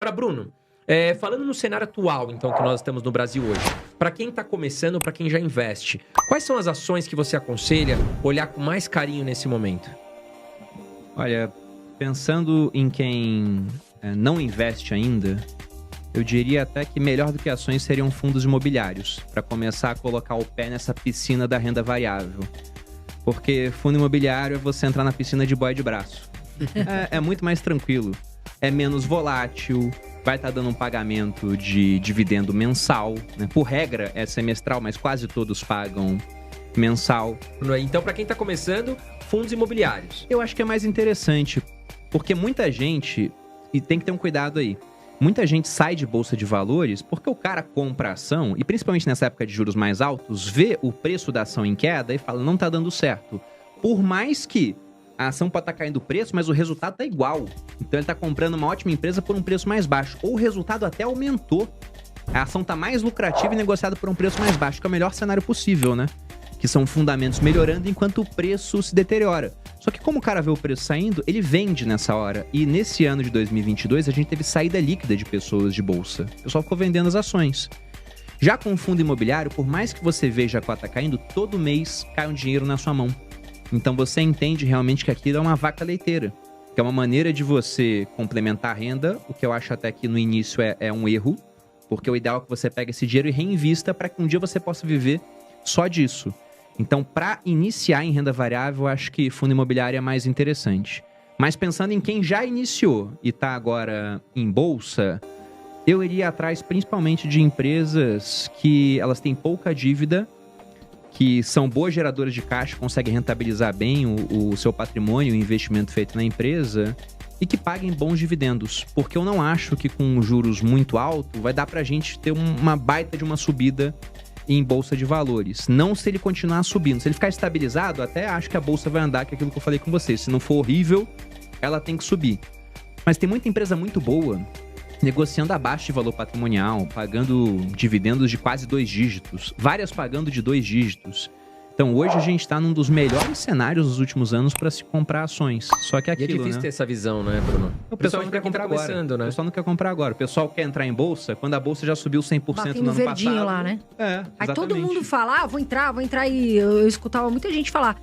Agora, Bruno, falando no cenário atual, então, que nós estamos no Brasil hoje, para quem está começando, para quem já investe, quais são as ações que você aconselha olhar com mais carinho nesse momento? Olha, pensando em quem não investe ainda, eu diria até que melhor do que ações seriam fundos imobiliários, para começar a colocar o pé nessa piscina da renda variável. Porque fundo imobiliário é você entrar na piscina de boia de braço. É muito mais tranquilo, é menos volátil, vai estar dando um pagamento de dividendo mensal, né? Por regra é semestral, mas quase todos pagam mensal. Então, para quem está começando, fundos imobiliários. Eu acho que é mais interessante, porque muita gente, e tem que ter um cuidado aí, muita gente sai de bolsa de valores porque o cara compra a ação, e principalmente nessa época de juros mais altos, vê o preço da ação em queda e fala, não tá dando certo. Por mais que a ação pode estar caindo o preço, mas o resultado tá igual. Então ele tá comprando uma ótima empresa por um preço mais baixo. Ou o resultado até aumentou. A ação tá mais lucrativa e negociada por um preço mais baixo, que é o melhor cenário possível, né? Que são fundamentos melhorando enquanto o preço se deteriora. Só que como o cara vê o preço saindo, ele vende nessa hora. E nesse ano de 2022, a gente teve saída líquida de pessoas de bolsa. O pessoal ficou vendendo as ações. Já com o fundo imobiliário, por mais que você veja a cota caindo, todo mês cai um dinheiro na sua mão. Então você entende realmente que aquilo é uma vaca leiteira. Que é uma maneira de você complementar a renda, o que eu acho até que no início é um erro. Porque o ideal é que você pegue esse dinheiro e reinvista para que um dia você possa viver só disso. Então, para iniciar em renda variável, eu acho que fundo imobiliário é mais interessante. Mas pensando em quem já iniciou e está agora em bolsa, eu iria atrás principalmente de empresas que elas têm pouca dívida, que são boas geradoras de caixa, conseguem rentabilizar bem o seu patrimônio, o investimento feito na empresa, e que paguem bons dividendos. Porque eu não acho que com juros muito altos vai dar para a gente ter uma baita de uma subida em bolsa de valores. Não se ele continuar subindo. Se ele ficar estabilizado, até acho que a bolsa vai andar, que é aquilo que eu falei com vocês. Se não for horrível, ela tem que subir. Mas tem muita empresa muito boa negociando abaixo de valor patrimonial, pagando dividendos de quase 2 dígitos, várias pagando de 2 dígitos. Então hoje a gente está num dos melhores cenários dos últimos anos para se comprar ações. Só que aquilo, e é difícil ter essa visão, né, Bruno? O pessoal não quer comprar agora. Né? O pessoal não quer comprar agora. O pessoal quer entrar em bolsa quando a bolsa já subiu 100% batendo no ano verdinho passado. Lá, né? Exatamente. Aí todo mundo fala, vou entrar. E eu escutava muita gente falar,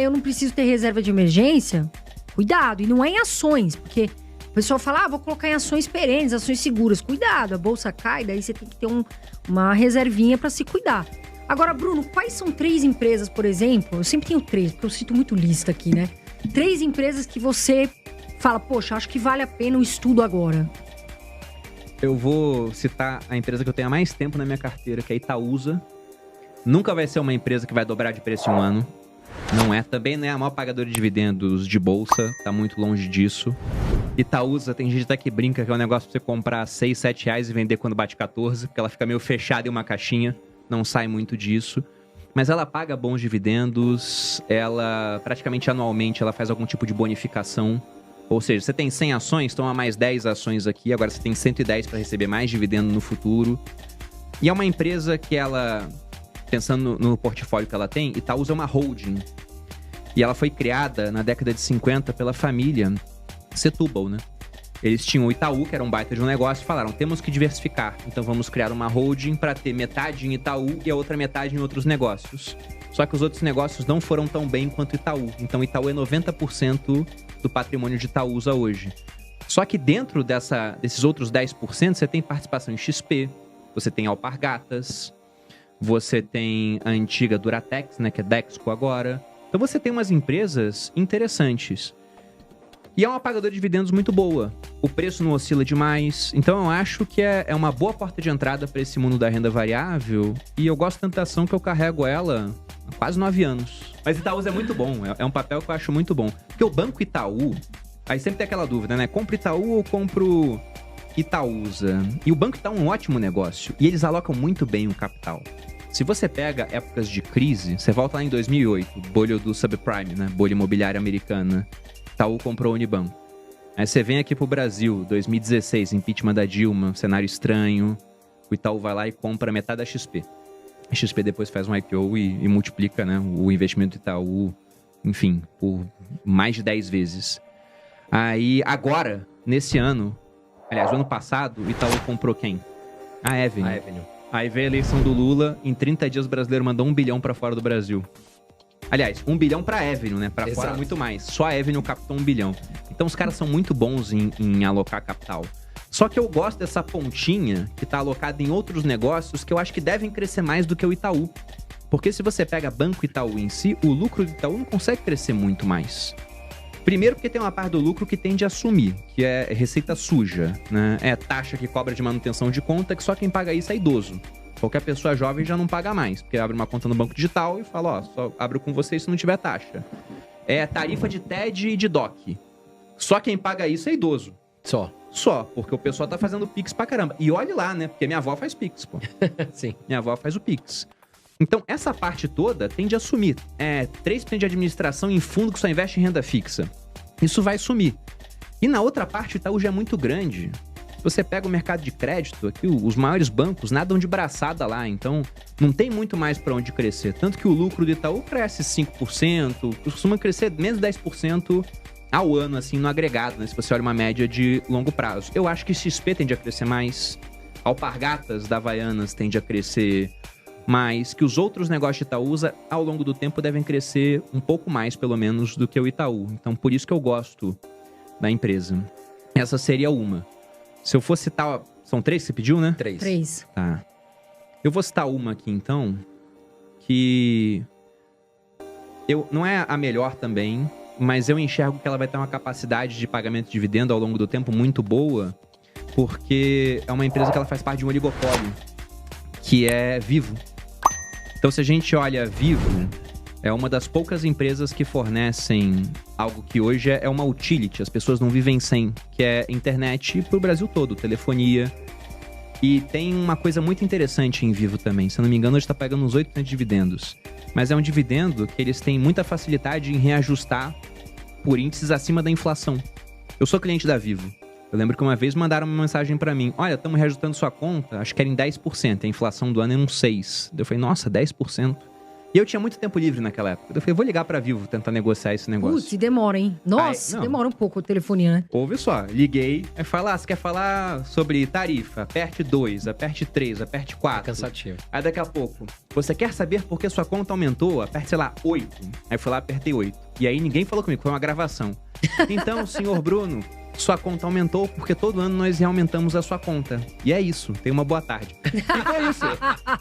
eu não preciso ter reserva de emergência. Cuidado, e não é em ações, porque o pessoal fala, vou colocar em ações perenes, ações seguras. Cuidado, a bolsa cai, daí você tem que ter uma reservinha para se cuidar. Agora, Bruno, quais são 3 empresas, por exemplo? Eu sempre tenho 3, porque eu cito muito lista aqui, né? 3 empresas que você fala, poxa, acho que vale a pena o estudo agora. Eu vou citar a empresa que eu tenho há mais tempo na minha carteira, que é a Itaúsa. Nunca vai ser uma empresa que vai dobrar de preço em um ano. Não é. Também não é a maior pagadora de dividendos de bolsa. Tá muito longe disso. Itaúsa, tem gente até que brinca que é um negócio pra você comprar 6, 7 reais e vender quando bate 14, porque ela fica meio fechada em uma caixinha. Não sai muito disso. Mas ela paga bons dividendos. Ela, praticamente anualmente, ela faz algum tipo de bonificação. Ou seja, você tem 100 ações, toma mais 10 ações aqui. Agora você tem 110 para receber mais dividendo no futuro. E é uma empresa que ela, pensando no portfólio que ela tem, Itaúsa é uma holding. E ela foi criada na década de 50 pela família Setúbal, né? Eles tinham o Itaú, que era um baita de um negócio, e falaram, temos que diversificar. Então vamos criar uma holding para ter metade em Itaú e a outra metade em outros negócios. Só que os outros negócios não foram tão bem quanto Itaú. Então Itaú é 90% do patrimônio de Itaúsa hoje. Só que dentro desses outros 10%, você tem participação em XP, você tem Alpargatas, você tem a antiga Duratex, né, que é Dexco agora. Então você tem umas empresas interessantes. E é uma pagadora de dividendos muito boa. O preço não oscila demais. Então eu acho que é uma boa porta de entrada para esse mundo da renda variável. E eu gosto tanto da ação que eu carrego ela há quase 9 anos. Mas Itaúsa é muito bom. É um papel que eu acho muito bom. Porque o Banco Itaú... Aí sempre tem aquela dúvida, né? Compro Itaú ou compro Itaúsa? E o Banco Itaú é um ótimo negócio. E eles alocam muito bem o capital. Se você pega épocas de crise, você volta lá em 2008, bolha do subprime, né? Bolha imobiliária americana. Itaú comprou o Unibanco. Aí você vem aqui pro Brasil, 2016, impeachment da Dilma, cenário estranho. O Itaú vai lá e compra metade da XP. A XP depois faz um IPO e multiplica, né, o investimento do Itaú, enfim, por mais de 10 vezes. Aí, agora, nesse ano, Aliás, o ano passado, o Itaú comprou quem? A Avenue. A Avenue. Aí veio a eleição do Lula, em 30 dias o brasileiro mandou 1 bilhão pra fora do Brasil. Aliás, 1 bilhão pra Avenue, né? Pra Exato. fora muito mais. Só a Avenue captou 1 bilhão. Então os caras são muito bons em alocar capital. Só que eu gosto dessa pontinha que tá alocada em outros negócios que eu acho que devem crescer mais do que o Itaú. Porque se você pega Banco Itaú em si, o lucro do Itaú não consegue crescer muito mais. Primeiro porque tem uma parte do lucro que tende a sumir, que é receita suja, né? É taxa que cobra de manutenção de conta, que só quem paga isso é idoso. Qualquer pessoa jovem já não paga mais, porque abre uma conta no banco digital e fala, ó, só abro com você se não tiver taxa. É tarifa de TED e de DOC. Só quem paga isso é idoso. Só, porque o pessoal tá fazendo Pix pra caramba. E olhe lá, né? Porque minha avó faz Pix, pô. Sim. Minha avó faz o Pix. Então, essa parte toda tende a sumir. 3% de administração em fundo que só investe em renda fixa. Isso vai sumir. E na outra parte, o Itaú já é muito grande. Se você pega o mercado de crédito, aqui os maiores bancos nadam de braçada lá. Então, não tem muito mais para onde crescer. Tanto que o lucro do Itaú cresce 5%, costuma crescer menos de 10% ao ano, assim, no agregado, né? Se você olha uma média de longo prazo. Eu acho que XP tende a crescer mais. Alpargatas da Havaianas tende a crescer mais, que os outros negócios de Itaúsa, ao longo do tempo, devem crescer um pouco mais, pelo menos, do que o Itaú. Então, por isso que eu gosto da empresa. Essa seria uma. Se eu fosse citar... São 3 que você pediu, né? 3. Tá. Eu vou citar uma aqui, então, que... não é a melhor também, mas eu enxergo que ela vai ter uma capacidade de pagamento de dividendo ao longo do tempo muito boa, porque é uma empresa que ela faz parte de um oligopólio, que é Vivo. Então, se a gente olha Vivo, é uma das poucas empresas que fornecem algo que hoje é uma utility, as pessoas não vivem sem, que é internet pro Brasil todo, telefonia. E tem uma coisa muito interessante em Vivo também, se eu não me engano, hoje tá pagando uns 8% de dividendos. Mas é um dividendo que eles têm muita facilidade em reajustar por índices acima da inflação. Eu sou cliente da Vivo. Eu lembro que uma vez mandaram uma mensagem pra mim. Olha, estamos reajustando sua conta, acho que era em 10%. A inflação do ano é uns 6%. Eu falei, nossa, 10%? E eu tinha muito tempo livre naquela época. Eu falei, vou ligar pra Vivo tentar negociar esse negócio. Putz, demora, hein? Nossa, demora um pouco a telefonia, né? Ouve só, liguei. Aí fala, você quer falar sobre tarifa? Aperte 2, aperte 3, aperte 4. Cansativo. Aí daqui a pouco, você quer saber por que sua conta aumentou? Aperte, sei lá, 8. Aí fui lá, apertei 8. E aí ninguém falou comigo, foi uma gravação. Então, senhor Bruno, sua conta aumentou porque todo ano nós aumentamos a sua conta. E é isso, tenha uma boa tarde. E foi isso.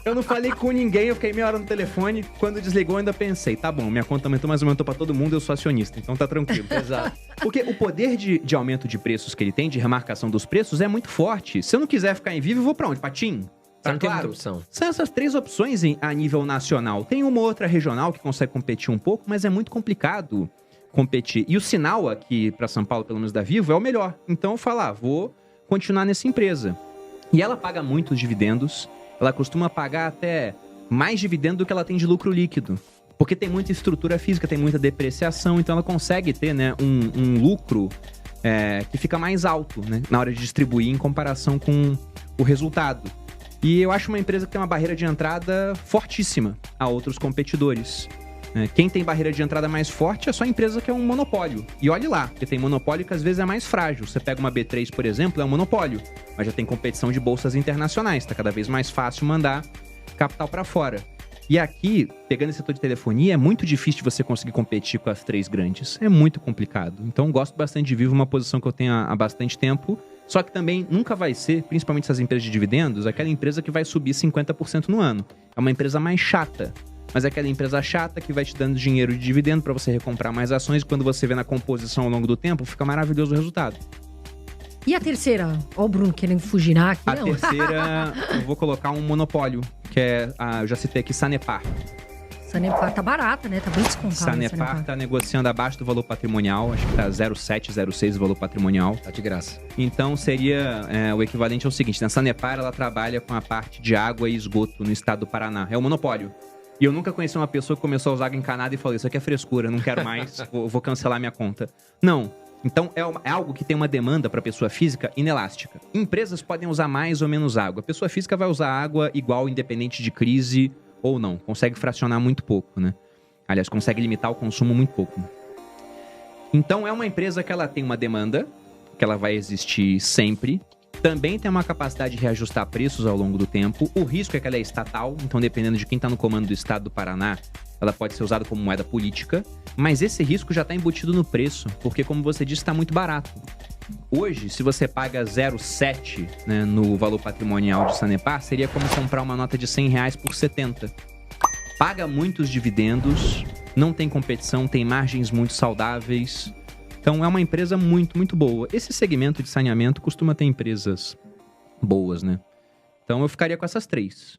Eu não falei com ninguém, eu fiquei meia hora no telefone. Quando desligou, eu ainda pensei, tá bom, minha conta aumentou, mas aumentou pra todo mundo, eu sou acionista, então tá tranquilo. Exato. Porque o poder de aumento de preços que ele tem, de remarcação dos preços, é muito forte. Se eu não quiser ficar em Vivo, eu vou pra onde? Pra TIM? Você não tem Claro. muita opção. São essas 3 opções a nível nacional. Tem uma outra regional que consegue competir um pouco, mas é muito complicado competir. E o sinal aqui para São Paulo, pelo menos da Vivo, é o melhor. Então eu falo, vou continuar nessa empresa. E ela paga muitos dividendos. Ela costuma pagar até mais dividendo do que ela tem de lucro líquido. Porque tem muita estrutura física, tem muita depreciação, então ela consegue ter, né, um lucro que fica mais alto, né, na hora de distribuir em comparação com o resultado. E eu acho uma empresa que tem uma barreira de entrada fortíssima a outros competidores. Quem tem barreira de entrada mais forte é só a empresa que é um monopólio. E olhe lá, porque tem monopólio que às vezes é mais frágil. Você pega uma B3, por exemplo, é um monopólio, mas já tem competição de bolsas internacionais. Tá cada vez mais fácil mandar capital para fora. E aqui, pegando esse setor de telefonia, é muito difícil de você conseguir competir com as 3 grandes. É muito complicado. Então, gosto bastante de Vivo, uma posição que eu tenho há bastante tempo. Só que também nunca vai ser, principalmente essas empresas de dividendos, aquela empresa que vai subir 50% no ano. É uma empresa mais chata. Mas é aquela empresa chata que vai te dando dinheiro de dividendo para você recomprar mais ações. E quando você vê na composição ao longo do tempo, fica maravilhoso o resultado. E a terceira? Ó o Bruno querendo fuginar aqui, A não. terceira, eu vou colocar um monopólio, que é, eu já citei aqui, Sanepar. Sanepar tá barata, né? Tá bem descontada. Sanepar tá negociando abaixo do valor patrimonial, acho que tá 0,7, 0,6 o valor patrimonial. Tá de graça. Então seria, o equivalente ao seguinte, na Sanepar ela trabalha com a parte de água e esgoto no estado do Paraná. É um monopólio. E eu nunca conheci uma pessoa que começou a usar água encanada e falou, isso aqui é frescura, não quero mais, vou cancelar minha conta. Não. Então, é algo que tem uma demanda para a pessoa física inelástica. Empresas podem usar mais ou menos água. A pessoa física vai usar água igual, independente de crise ou não. Consegue fracionar muito pouco, né? Aliás, consegue limitar o consumo muito pouco. Então, é uma empresa que ela tem uma demanda, que ela vai existir sempre, Também tem uma capacidade de reajustar preços ao longo do tempo. O risco é que ela é estatal, então dependendo de quem está no comando do estado do Paraná, ela pode ser usada como moeda política, mas esse risco já está embutido no preço, porque como você disse, está muito barato. Hoje, se você paga 0,7, né, no valor patrimonial de Sanepar, seria como comprar uma nota de R$100 por 70. Paga muitos dividendos, não tem competição, tem margens muito saudáveis. Então é uma empresa muito, muito boa. Esse segmento de saneamento costuma ter empresas boas, né? Então eu ficaria com essas 3.